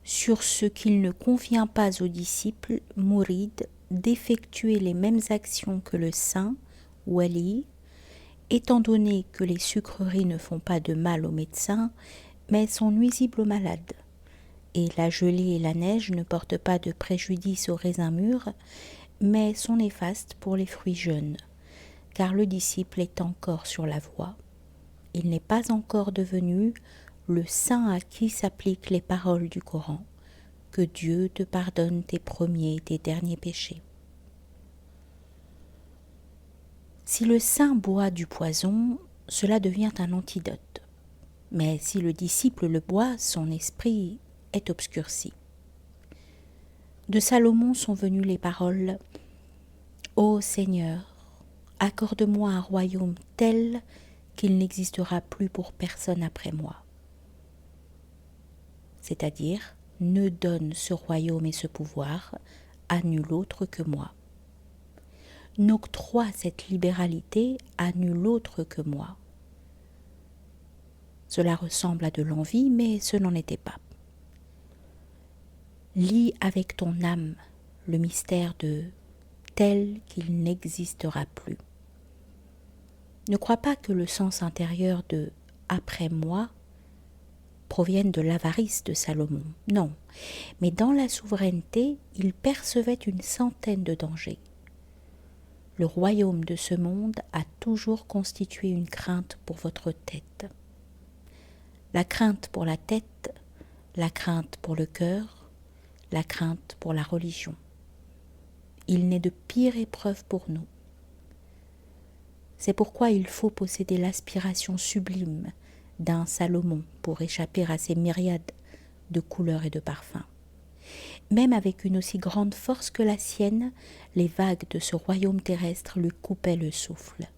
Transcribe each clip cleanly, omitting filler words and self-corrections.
sur ce qu'il ne convient pas aux disciples mourides d'effectuer les mêmes actions que le saint wali, étant donné que les sucreries ne font pas de mal aux médecins, mais sont nuisibles aux malades, et la gelée et la neige ne portent pas de préjudice aux raisins mûrs, mais sont néfastes pour les fruits jeunes, car le disciple est encore sur la voie. Il n'est pas encore devenu le saint à qui s'appliquent les paroles du Coran, que Dieu te pardonne tes premiers et tes derniers péchés. Si le saint boit du poison, cela devient un antidote. Mais si le disciple le boit, son esprit est obscurci. De Salomon sont venues les paroles « Ô Seigneur, accorde-moi un royaume tel qu'il n'existera plus pour personne après moi. » C'est-à-dire, ne donne ce royaume et ce pouvoir à nul autre que moi. N'octroie cette libéralité à nul autre que moi. Cela ressemble à de l'envie, mais ce n'en était pas. Lis avec ton âme le mystère de tel qu'il n'existera plus. Ne crois pas que le sens intérieur de après moi provienne de l'avarice de Salomon. Non, mais dans la souveraineté, il percevait une centaine de dangers. Le royaume de ce monde a toujours constitué une crainte pour votre tête. La crainte pour la tête, la crainte pour le cœur, la crainte pour la religion. Il n'est de pire épreuve pour nous. C'est pourquoi il faut posséder l'aspiration sublime d'un Salomon pour échapper à ces myriades de couleurs et de parfums. Même avec une aussi grande force que la sienne, les vagues de ce royaume terrestre lui coupaient le souffle.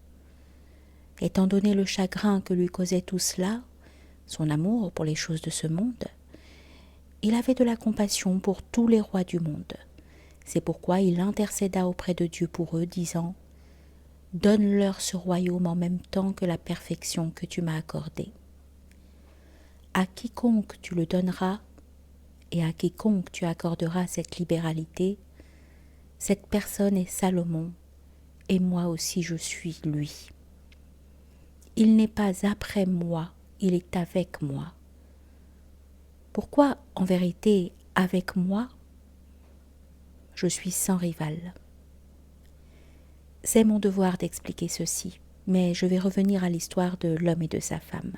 Étant donné le chagrin que lui causait tout cela, son amour pour les choses de ce monde, il avait de la compassion pour tous les rois du monde. C'est pourquoi il intercéda auprès de Dieu pour eux, disant « Donne-leur ce royaume en même temps que la perfection que tu m'as accordée. À quiconque tu le donneras, et à quiconque tu accorderas cette libéralité, cette personne est Salomon, et moi aussi je suis lui. Il n'est pas après moi, il est avec moi. Pourquoi, en vérité, avec moi, je suis sans rival. C'est mon devoir d'expliquer ceci, mais je vais revenir à l'histoire de l'homme et de sa femme.